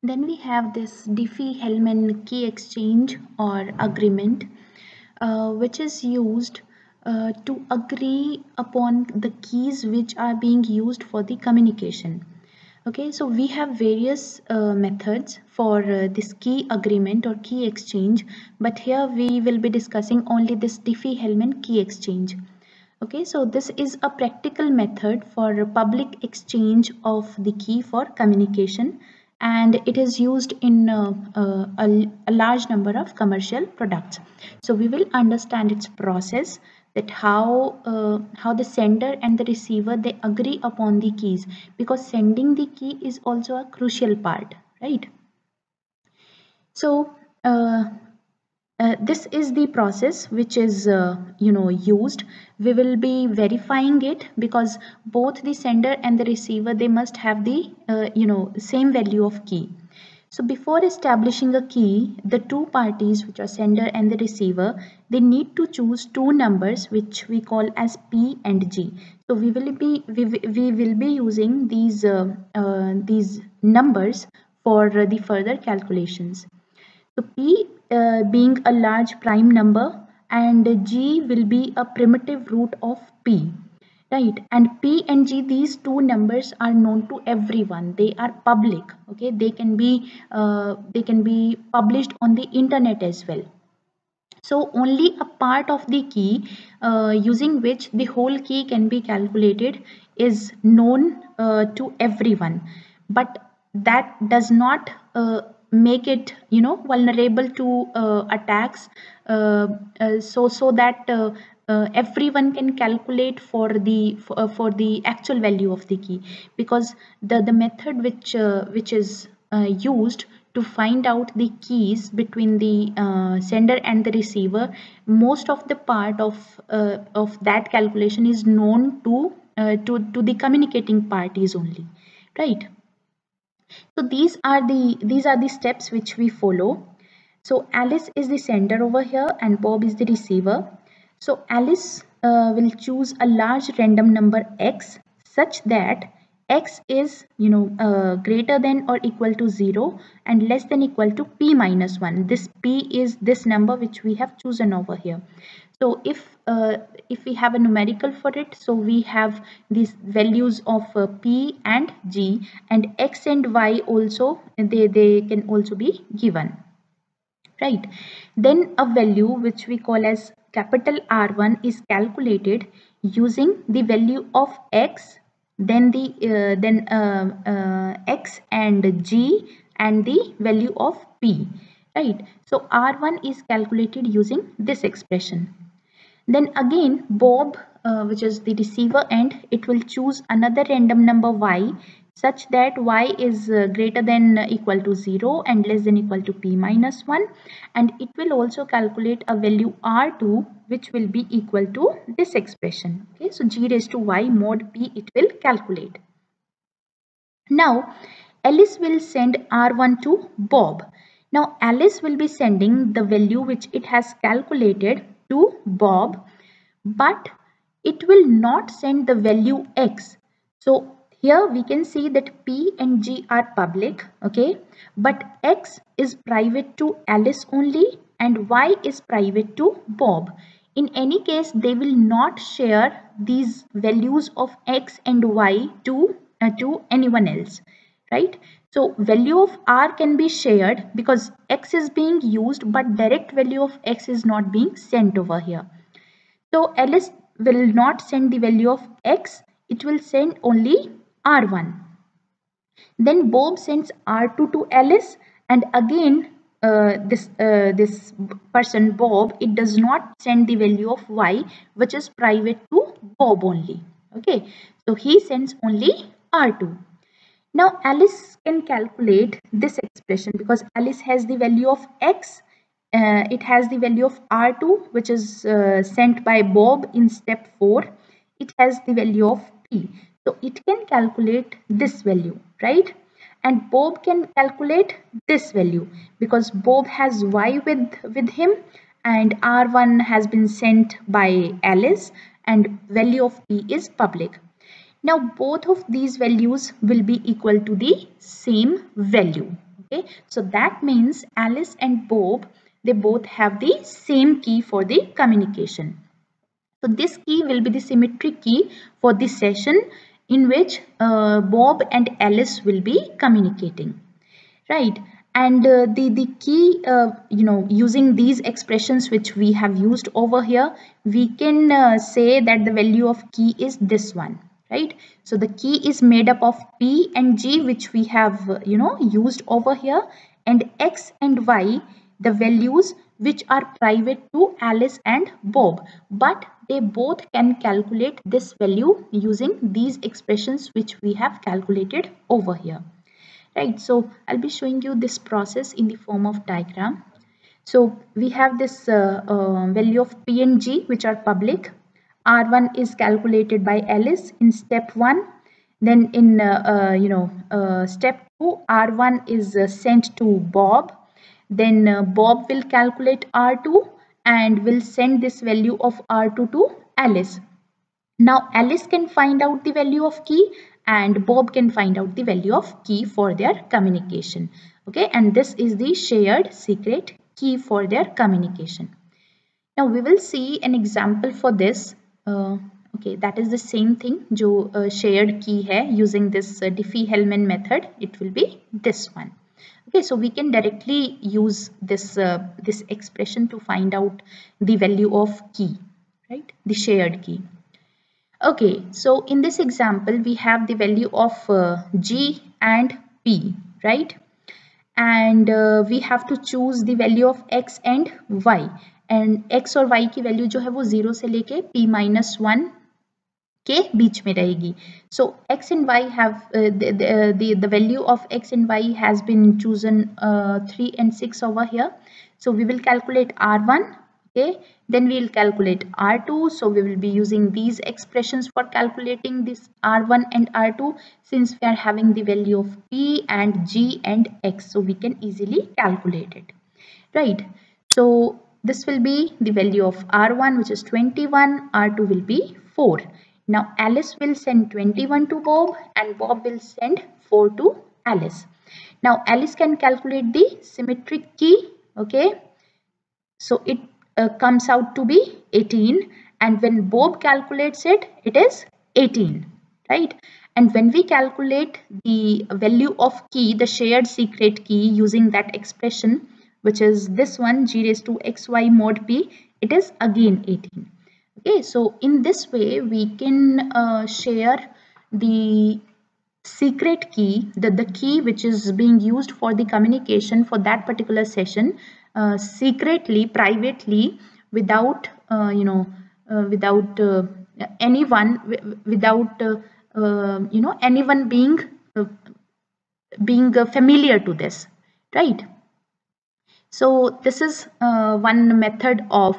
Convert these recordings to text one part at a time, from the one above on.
Then we have this Diffie-Hellman key exchange or agreement, which is used to agree upon the keys which are being used for the communication. Okay, so we have various methods for this key agreement or key exchange, but here we will be discussing only this Diffie-Hellman key exchange. Okay, so this is a practical method for public exchange of the key for communication, and it is used in a large number of commercial products. So we will understand its process, that how the sender and the receiver they agree upon the keys, because sending the key is also a crucial part, right? So this is the process which is used. We will be verifying it because both the sender and the receiver they must have the same value of key. So before establishing a key, the two parties, which are sender and the receiver, they need to choose two numbers which we call as P and G. So we will be using these numbers for the further calculations. So P being a large prime number and G will be a primitive root of P, right? And P and G, these two numbers are known to everyone. They are public. Okay, they can be published on the internet as well. So only a part of the key using which the whole key can be calculated is known to everyone, but that does not make it vulnerable to attacks, so that everyone can calculate for the actual value of the key, because the method which is used to find out the keys between the sender and the receiver, most of the part of that calculation is known to the communicating parties only, right? So these are the steps which we follow. So Alice is the sender over here and Bob is the receiver. So Alice will choose a large random number x such that x is greater than or equal to 0 and less than equal to p minus 1. This p is this number which we have chosen over here. So if we have a numerical for it, so we have these values of p and g, and x and y also they can also be given, right? Then a value which we call as capital R1 is calculated using the value of x, then x and g and the value of p, right? So R1 is calculated using this expression. Then again Bob, which is the receiver end, it will choose another random number y such that y is greater than equal to 0 and less than equal to p minus 1, and it will also calculate a value r2 which will be equal to this expression. Okay, so g raised to y mod p it will calculate. Now Alice will send R1 to Bob. Now Alice will be sending the value which it has calculated to Bob, but it will not send the value x. So here we can see that P and G are public, okay, but x is private to Alice only and y is private to Bob. In any case, they will not share these values of x and y to anyone else, right? So value of r can be shared because x is being used, but direct value of x is not being sent over here. So Alice will not send the value of x, it will send only r1. Then Bob sends r2 to Alice, and again this person Bob, it does not send the value of y, which is private to Bob only. Okay, so he sends only r2. Now Alice can calculate this expression because Alice has the value of x. It has the value of R2 which is sent by Bob in step 4. It has the value of P. So it can calculate this value, right? And Bob can calculate this value because Bob has Y with him and R1 has been sent by Alice and value of P is public. Now both of these values will be equal to the same value. Okay, so that means Alice and Bob, they both have the same key for the communication. So this key will be the symmetric key for this session in which Bob and Alice will be communicating, right? And the key, using these expressions which we have used over here, we can say that the value of key is this one, right? So the key is made up of P and G, which we have used over here, and X and Y, the values which are private to Alice and Bob, but they both can calculate this value using these expressions which we have calculated over here, right? So I'll be showing you this process in the form of diagram. So we have this value of P and G which are public. R1 is calculated by Alice in step 1. Then in step 2, R1 is sent to Bob. Then Bob will calculate R2 and will send this value of R2 to Alice. Now Alice can find out the value of key and Bob can find out the value of key for their communication. Okay, and this is the shared secret key for their communication. Now we will see an example for this. Okay, that is the same thing जो shared key है using this Diffie Hellman method. It will be this one. Okay, so we can directly use this this expression to find out the value of key, right? The shared key. Okay, so in this example, we have the value of G and P, right? And we have to choose the value of X and Y. And X और Y की value जो है वो 0 से लेके P minus 1 के बीच में रहेगी. So X and Y have the value of X and Y has been chosen 3 and 6 over here. So we will calculate R1. Okay, then we will calculate R2. So we will be using these expressions for calculating this R1 and R2 since we are having the value of P and G and X. So we can easily calculate it, right? So this will be the value of R1, which is 21, R2 will be 4. Now Alice will send 21 to Bob and Bob will send 4 to Alice. Now Alice can calculate the symmetric key, okay? So it comes out to be 18, and when Bob calculates it, it is 18, right? And when we calculate the value of key, the shared secret key, using that expression, which is this one, G raised to xy mod P, it is again 18. Okay, so in this way, we can share the secret key, the key which is being used for the communication for that particular session, secretly, privately, without without anyone, without anyone being familiar to this, right? So this is one method of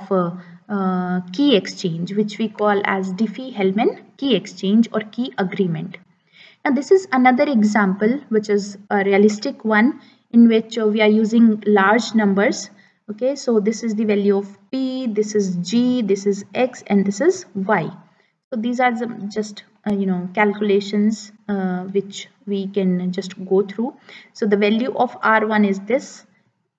key exchange, which we call as Diffie-Hellman key exchange or key agreement. Now this is another example which is a realistic one in which we are using large numbers. Okay, so this is the value of P, this is G, this is X, and this is Y. So these are just calculations which we can just go through. So the value of R1 is this,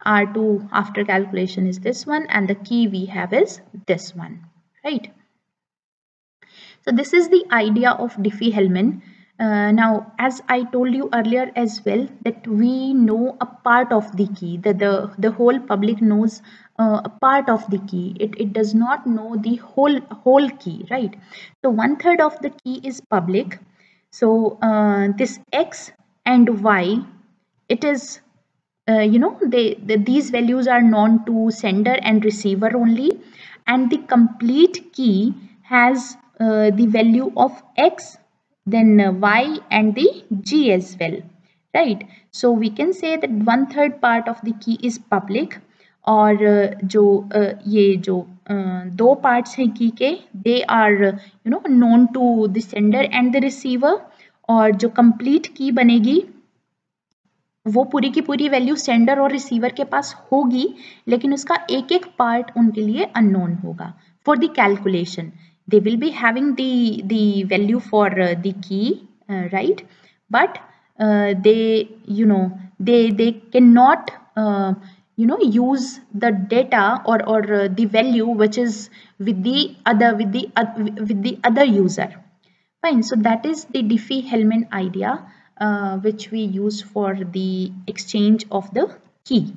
R2 after calculation is this one, and the key we have is this one, right? So this is the idea of Diffie-Hellman. Now, as I told you earlier as well, that we know a part of the key, that the whole public knows a part of the key. It does not know the whole key, right? So 1/3 of the key is public. So this X and Y, it is these values are known to sender and receiver only, and the complete key has the value of X, then Y and the G as well, right? So we can say that 1/3 part of the key is public, और ये जो दो parts हैं key के, they are known to the sender and the receiver, और जो complete key बनेगी वो पूरी की पूरी वैल्यू सेंडर और रिसीवर के पास होगी, लेकिन उसका एक एक पार्ट उनके लिए अननोन होगा for the calculation. They will be having the value for the key, right? But they they cannot use the data or the value which is with the other user. Fine. So that is the Diffie-Hellman idea which we use for the exchange of the key.